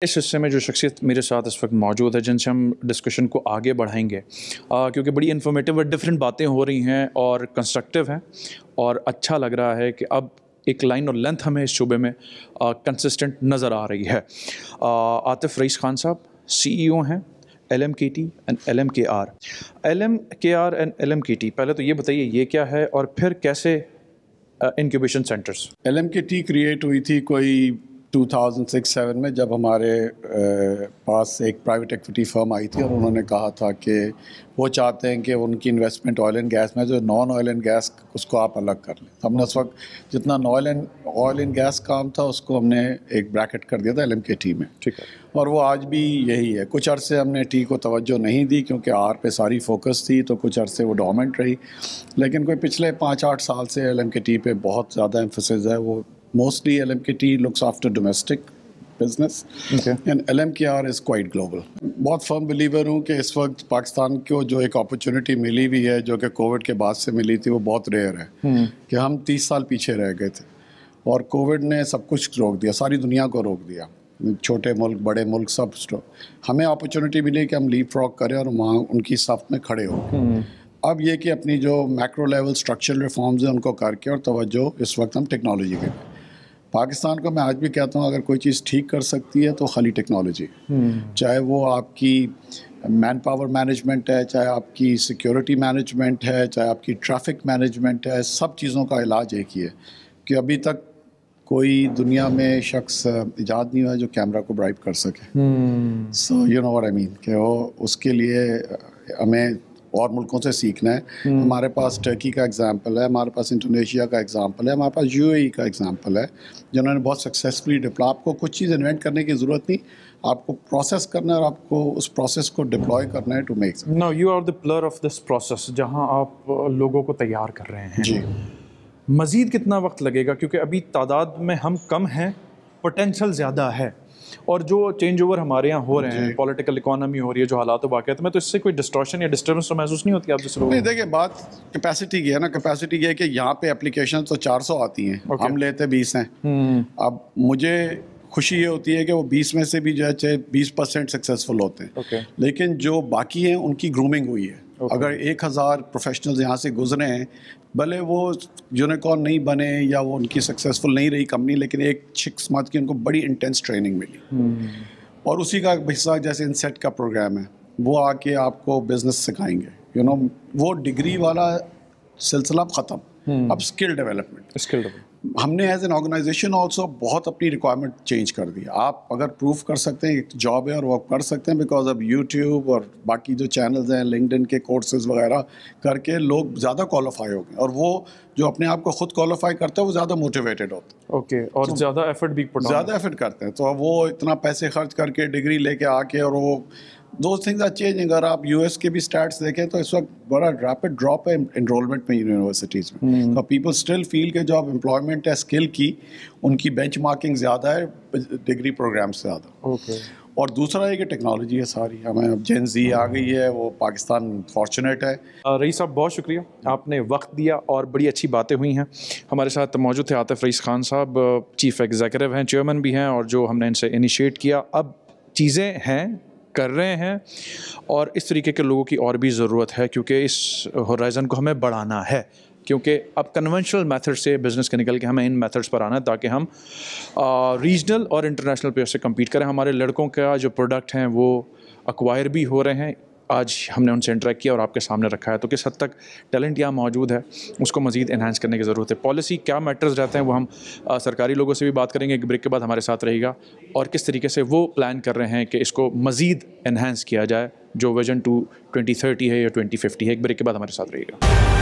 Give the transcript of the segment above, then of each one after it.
इस हिस्से में जो शख्सियत मेरे साथ इस वक्त मौजूद है जिनसे हम डिस्कशन को आगे बढ़ाएंगे क्योंकि बड़ी इन्फॉर्मेटिव और डिफरेंट बातें हो रही हैं और कंस्ट्रक्टिव हैं और अच्छा लग रहा है कि अब एक लाइन और लेंथ हमें इस शूबे में कंसिस्टेंट नज़र आ रही है। आतिफ रईस खान साहब CEO हैं LMKT and LMKR and LMKT। पहले तो ये बताइए ये क्या है और फिर कैसे इंक्यूबेशन सेंटर्स। LMKT क्रिएट हुई थी कोई 2006-07 में, जब हमारे पास एक प्राइवेट इक्विटी फर्म आई थी और उन्होंने कहा था कि वो चाहते हैं कि उनकी इन्वेस्टमेंट ऑयल एंड गैस में, जो नॉन ऑयल एंड गैस उसको आप अलग कर लें। हमने उस वक्त जितना ऑयल एंड गैस काम था उसको हमने एक ब्रैकेट कर दिया था LMKT में। ठीक है। और वो आज भी यही है। कुछ अरसे हमने टी को तवज्जो नहीं दी क्योंकि आर पे सारी फोकस थी, तो कुछ अरसे वो डोमिनेंट रही, लेकिन कोई पिछले 5-8 साल से LMKT पे बहुत ज़्यादा एम्फेसिस है। वो mostly LMKT looks after domestic business and LMKR is quite global। बहुत फर्म बिलीवर हूँ कि इस वक्त पाकिस्तान को जो एक अपॉर्चुनिटी मिली हुई है, जो कि कोविड के बाद से मिली थी, वो बहुत रेयर है। कि हम 30 साल पीछे रह गए थे और कोविड ने सब कुछ रोक दिया, सारी दुनिया को रोक दिया, छोटे मुल्क बड़े मुल्क सब। हमें अपॉर्चुनिटी मिली कि हम लीप फ्रॉग करें और वहाँ उनकी सफ में खड़े हो। अब ये कि अपनी जो मैक्रो लेवल स्ट्रक्चरल रिफॉर्म्स हैं उनको करके और तवज्जो इस वक्त हम टेक्नोलॉजी के पाकिस्तान को मैं आज भी कहता हूँ, अगर कोई चीज़ ठीक कर सकती है तो खाली टेक्नोलॉजी। चाहे वो आपकी मैन पावर मैनेजमेंट है, चाहे आपकी सिक्योरिटी मैनेजमेंट है, चाहे आपकी ट्रैफिक मैनेजमेंट है, सब चीज़ों का इलाज एक ही है कि अभी तक कोई दुनिया में शख्स इजाद नहीं हुआ जो कैमरा को ब्राइब कर सके। So you know what I mean कि वो उसके लिए हमें और मुल्कों से सीखना है। हमारे पास टर्की का एग्जांपल है, हमारे पास इंडोनेशिया का एग्जांपल है, हमारे पास UAE का एग्जांपल है, जिन्होंने बहुत सक्सेसफुली डिप्लॉय। आपको कुछ चीज़ इन्वेंट करने की ज़रूरत नहीं, आपको प्रोसेस करना है और आपको उस प्रोसेस को डिप्लॉय करना है to make. Now you are the pillar of this process, जहां आप लोगों को तैयार कर रहे हैं। जी। मज़ीद कितना वक्त लगेगा, क्योंकि अभी तादाद में हम कम हैं, पोटेंशियल ज़्यादा है और जो चेंज ओवर हमारे यहाँ हो रहे हैं, पॉलिटिकल इकोनॉमी हो रही है, जो हालात वाक़ियत में, तो इससे कोई डिस्टॉर्शन या डिस्टर्बेंस तो महसूस नहीं होती आप जैसे लोग? नहीं, देखिए बात कैपेसिटी की है ना। कैपेसिटी ये है कि यहाँ पे एप्लीकेशन तो 400 आती हैं, हम लेते 20 हैं। अब मुझे खुशी ये होती है कि वो 20 में से भी जो है 20% सक्सेसफुल होते हैं, लेकिन जो बाकी हैं उनकी ग्रूमिंग हुई है। अगर 1000 प्रोफेशनल्स यहाँ से गुजरे हैं, भले वो यूनिकॉर्न नहीं बने या वो उनकी सक्सेसफुल नहीं रही कंपनी, लेकिन एक 6 मंथ की उनको बड़ी इंटेंस ट्रेनिंग मिली और उसी का हिस्सा जैसे इनसेट का प्रोग्राम है, वो आके आपको बिजनेस सिखाएंगे। वो डिग्री वाला सिलसिला ख़त्म। अब स्किल डेवलपमेंट हमने एज एन ऑर्गेनाइजेशन ऑल्सो बहुत अपनी रिक्वायरमेंट चेंज कर दी। आप अगर प्रूव कर सकते हैं एक जॉब है और वो कर सकते हैं, बिकॉज अब यूट्यूब और बाकी जो चैनल्स हैं, लिंक्डइन के कोर्सेज वगैरह करके लोग ज़्यादा क्वालिफाई हो गए और वो जो अपने आप को खुद क्वालिफाई करते हैं वो ज़्यादा मोटिवेटेड होते हैं। और ज़्यादा एफर्ट करते हैं, तो वो इतना पैसे खर्च करके डिग्री लेके आके, और वो दो थिंग्स आर चेंजिंग। अगर आप US के भी स्टैट्स देखें तो इस वक्त बड़ा रैपिड ड्रॉप है एनरोलमेंट में यूनिवर्सिटीज़ में। तो पीपल स्टिल फील के जो अब एम्प्लॉयमेंट है स्किल की, उनकी बेंचमार्किंग ज़्यादा है डिग्री प्रोग्राम से ज़्यादा। और दूसरा है कि टेक्नोलॉजी है सारी, हमें अब जेन Z आ गई है, वो पाकिस्तान फॉर्चुनेट है। रईस साहब बहुत शुक्रिया, आपने वक्त दिया और बड़ी अच्छी बातें हुई हैं। हमारे साथ मौजूद थे आतिफ रईस खान साहब, चीफ एग्जीक्यूटिव हैं, चेयरमैन भी हैं, और जो हमने इनसे इनिशिएट किया, अब चीज़ें हैं, कर रहे हैं, और इस तरीके के लोगों की और भी ज़रूरत है क्योंकि इस होराइज़न को हमें बढ़ाना है। क्योंकि अब कन्वेंशनल मेथड से बिज़नेस के निकल के हमें इन मेथड्स पर आना है ताकि हम रीजनल और इंटरनेशनल प्लेयर से कम्पीट करें। हमारे लड़कों का जो प्रोडक्ट हैं वो अक्वायर भी हो रहे हैं। आज हमने उनसे इंटरेक्ट किया और आपके सामने रखा है, तो किस हद तक टैलेंट यहाँ मौजूद है उसको मज़ीद एनहांस करने की ज़रूरत है। पॉलिसी क्या मैटर्स रहते हैं वो हम सरकारी लोगों से भी बात करेंगे। एक ब्रेक के बाद हमारे साथ रहेगा और किस तरीके से वो प्लान कर रहे हैं कि इसको मज़ीद एनहांस किया जाए, जो विजन टू 2030 है या 2050 है। एक ब्रेक के बाद हमारे साथ रहेगा।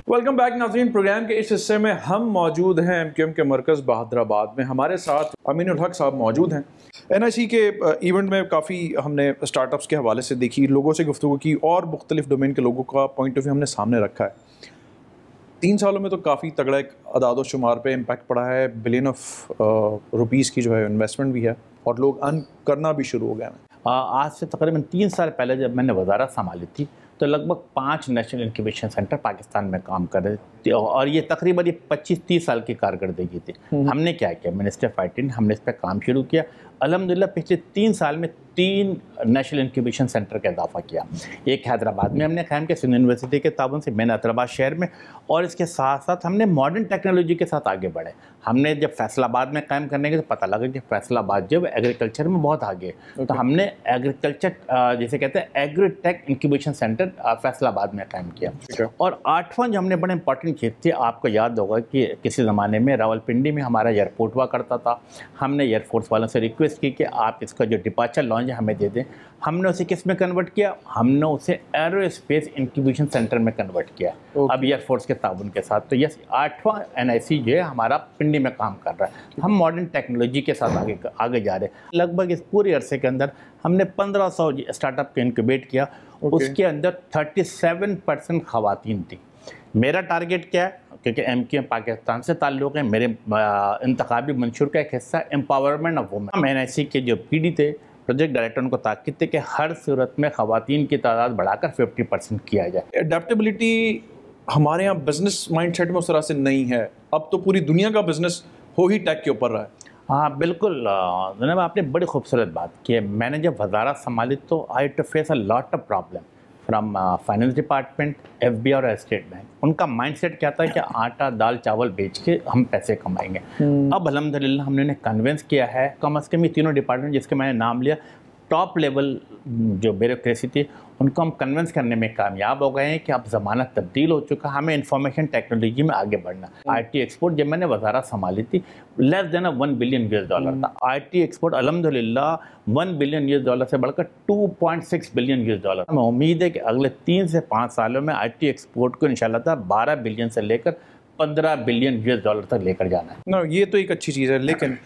वेलकम बैक नाज़रीन। प्रोग्राम के इस हिस्से में हम मौजूद हैं MQM के मरकज़ बहादराबाद में। हमारे साथ अमीनुल हक साहब मौजूद हैं। NIC के इवेंट में काफ़ी हमने स्टार्टअप्स के हवाले से देखी, लोगों से गुफ्तगू की और मुख्तलिफ डोमेन के लोगों का पॉइंट ऑफ व्यू हमने सामने रखा है। 3 सालों में तो काफ़ी तगड़ा एक अदाद शुमार पे इम्पैक्ट पड़ा है। बिलियन ऑफ रुपीज़ की जो है इन्वेस्टमेंट भी है और लोग अर्न करना भी शुरू हो गए हैं। आज से तकरीबन 3 साल पहले जब मैंने वजारत संभाली थी तो लगभग 5 नेशनल इंक्यूबेशन सेंटर पाकिस्तान में काम कर रहे थे, और ये तकरीबन ये 25-30 साल की कारकर्दगी थी। हमने क्या किया, मिनिस्टर ऑफ आईटी ने हमने इस पर काम शुरू किया। अल्हम्दुलिल्लाह पिछले 3 साल में 3 नेशनल इंक्यूबेशन सेंटर का इजाफा किया। एक हैदराबाद में हमने कायम किया सिंध यूनिवर्सिटी के ताबन से, मैंने हैदराबाद शहर में, और इसके साथ साथ हमने मॉडर्न टेक्नोलॉजी के साथ आगे बढ़े। हमने जब फैसलाबाद में कायम करने के तो पता लगा कि फैसलाबाद जब एग्रीकल्चर में बहुत आगे, तो हमने एग्रीकल्चर जैसे कहते हैं एग्रीटेक इंक्यूबेशन सेंटर फैसलाबाद में कायम किया। और 8वां जो हमने बड़े इंपॉर्टेंट चीज़ थी, आपको याद होगा कि किसी ज़माने में रावलपिंडी में हमारा एयरपोर्ट हुआ करता था। हमने एयरफोर्स वालों से रिक्वेस्ट की कि आप इसका जो डिपार्चर लॉन्च है हमें दे दें। हमने उसे किस में कन्वर्ट किया, हमने उसे एरोस्पेस इंक्यूबेशन सेंटर में कन्वर्ट किया। अब एयरफोर्स के ताउन के साथ। तो यस, 8वां NIC जो है हमारा पिंडी में काम कर रहा है। हम मॉडर्न टेक्नोलॉजी के साथ आगे जा रहे हैं। लगभग इस पूरे अरसे के अंदर हमने 1500 स्टार्टअप को इंक्यूबेट किया। उसके अंदर 37% खवातीन थी। मेरा टारगेट क्या है, क्योंकि MQM पाकिस्तान से ताल्लुक़ है, मेरे इंतखाबी मंशूर का एक हिस्सा एम्पावरमेंट ऑफ वुमेन। हम NIC के जो PD थे, प्रोजेक्ट डायरेक्टर, उनको ताकीद थे कि हर सूरत में खवातीन की तादाद बढ़ाकर 50% किया जाए। एडेप्टेबिलिटी हमारे यहाँ बिजनेस माइंडसेट में उस तरह से नहीं है। अब तो पूरी दुनिया का बिजनेस हो ही टेक के ऊपर रहा है। हाँ बिल्कुल जनाब, आपने बड़ी खूबसूरत बात की है। मैंने जब वजारत संभाली तो I to face a lot of problem from finance department, FBI और स्टेट बैंक। उनका माइंडसेट क्या था कि आटा दाल चावल बेच के हम पैसे कमाएंगे। अब अल्हम्दुलिल्लाह हमने उन्हें कन्विंस किया है, कम अज़ कम ये तीनों डिपार्टमेंट जिसके मैंने नाम लिया, टॉप लेवल जो ब्यूरोक्रेसी थी, उनको हम कन्विंस करने में कामयाब हो गए हैं कि अब ज़माना तब्दील हो चुका, हमें इंफॉर्मेशन टेक्नोलॉजी में आगे बढ़ना। IT एक्सपोर्ट जब मैंने वजारत संभाली थी लेस देन $1 बिलियन था। IT एक्सपोर्ट अल्हम्दुलिल्लाह $1 बिलियन से बढ़कर $2.6 बिलियन। हमें उम्मीद है कि अगले 3 से 5 सालों में IT एक्सपोर्ट को इंशाल्लाह 12 बिलियन से लेकर $15 बिलियन तक लेकर जाना है। ना, ये तो एक अच्छी चीज़ है, लेकिन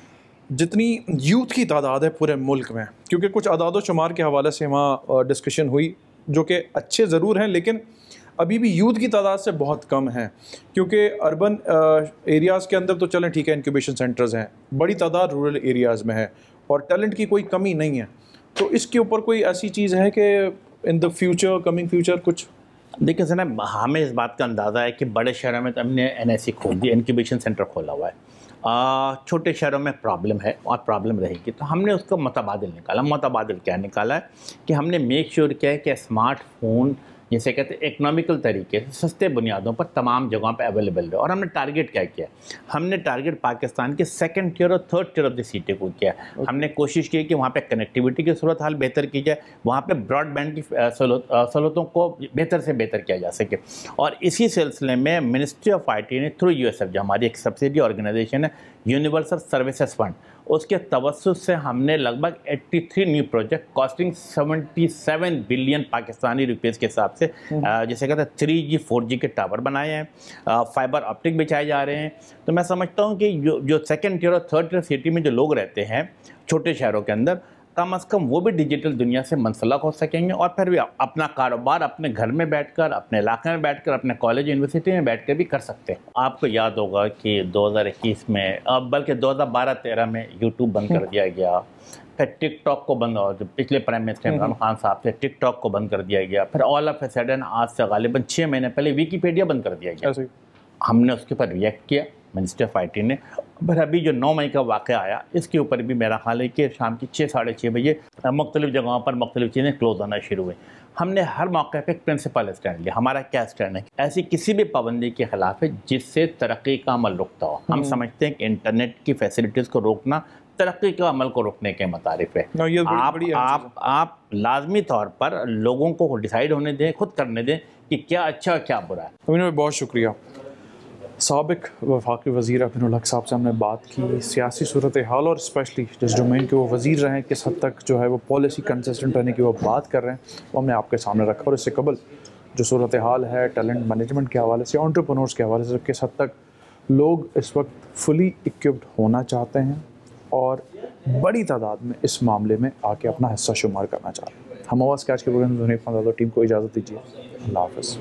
जितनी यूथ की तादाद है पूरे मुल्क में, क्योंकि कुछ अदाद शुमार के हवाले से वहाँ डिस्कशन हुई जो कि अच्छे ज़रूर हैं, लेकिन अभी भी यूथ की तादाद से बहुत कम है। क्योंकि अर्बन एरियाज़ के अंदर तो चलें ठीक है, इंक्यूबेशन सेंटर्स हैं, बड़ी तादाद रूरल एरियाज़ में है और टैलेंट की कोई कमी नहीं है। तो इसके ऊपर कोई ऐसी चीज़ है कि in the future, coming future कुछ? देखिए जनाब, हमें इस बात का अंदाज़ा है कि बड़े शहरों में तो हमने NIC खोल दिया, इंक्यूबेशन सेंटर खोला हुआ है। छोटे शहरों में प्रॉब्लम है और प्रॉब्लम रहेगी, तो हमने उसको मुतबादिल निकाला। मुतबादिल क्या निकाला है कि हमने मेक श्योर किया है कि स्मार्टफोन जिसे कहते हैं इकनॉमिकल तरीके से सस्ते बुनियादों पर तमाम जगहों पर अवेलेबल है। और हमने टारगेट क्या किया, हमने टारगेट पाकिस्तान के 2nd टियर और 3rd tier of the city को किया। हमने कोशिश की कि वहाँ पे कनेक्टिविटी की सूरत हाल बेहतर की जाए, वहाँ पे ब्रॉडबैंड की सहूलतों को बेहतर से बेहतर किया जा सके। और इसी सिलसिले में मिनिस्ट्री ऑफ IT ने थ्रू USF, जो हमारी एक सब्सिडी ऑर्गेनाइजेशन है, यूनिवर्सल सर्विसेज फंड, उसके तवस्सुस से हमने लगभग 83 new project costing 77 billion Pakistani rupees के हिसाब से जैसे कहते हैं 3G 4G के टावर बनाए हैं, फाइबर ऑप्टिक बिछाए जा रहे हैं। तो मैं समझता हूँ कि जो 2nd टियर और 3rd टियर सिटी में जो लोग रहते हैं छोटे शहरों के अंदर, कम अज़ कम वो भी डिजिटल दुनिया से मुंसलक हो सकेंगे और फिर भी अपना कारोबार अपने घर में बैठकर, अपने इलाके में बैठकर, अपने कॉलेज यूनिवर्सिटी में बैठकर भी कर सकते हैं। आपको याद होगा कि 2021 में, बल्कि 2012-13 में यूट्यूब बंद कर दिया गया, फिर टिकटॉक को बंद, और पिछले प्राइम मिनिस्टर इमरान खान साहब से टिकटॉक को बंद कर दिया गया, फिर ऑल ऑफ ए सडन आज से गालिबन 6 महीने पहले विकीपीडिया बंद कर दिया गया। हमने उसके ऊपर रिएक्ट किया मिनिस्टर ऑफ IT ने। फिर अभी जो 9 मई का वाक़या आया, इसके ऊपर भी मेरा ख्याल है कि शाम की 6 साढ़े 6 बजे मुख्तलिफ़ जगहों पर मुख्तलिफ़ चीज़ें क्लोज़ होना शुरू हुई। हमने हर मौके पर एक प्रिंसिपल स्टैंड लिया। हमारा क्या स्टैंड है, ऐसी किसी भी पाबंदी के ख़िलाफ़ है जिससे तरक्की का अमल रुकता हो। हम समझते हैं कि इंटरनेट की फैसिलिटीज़ को रोकना तरक्की के अमल को रोकने के मुतारिफ है। आप लाजमी तौर पर लोगों को डिसाइड होने दें, खुद करने दें कि क्या अच्छा और क्या बुरा है। अमीन भाई बहुत शुक्रिया। साबिक वफाकी वज़ीर अमीनुल हक साहब से हमने बात की, सियासी सूरत हाल और स्पेशली जिस डोमेन के वो वज़ीर रहे हैं, किस हद तक जो है वो पॉलिसी कंसिस्टेंट रहने की वो बात कर रहे हैं, वो हमने आपके सामने रखा। और इससे कबल जो सूरत हाल है टैलेंट मैनेजमेंट के हवाले से, एंटरप्रेन्योर्स के हवाले से, किस हद तक लोग इस वक्त फुली इक्विप्ड होना चाहते हैं और बड़ी तादाद में इस मामले में आके अपना हिस्सा शुमार करना चाहते हैं। हम आवाज़ के आज के प्रोग्राम में टीम को इजाज़त दीजिए। अल्लाह हाफ़िज़।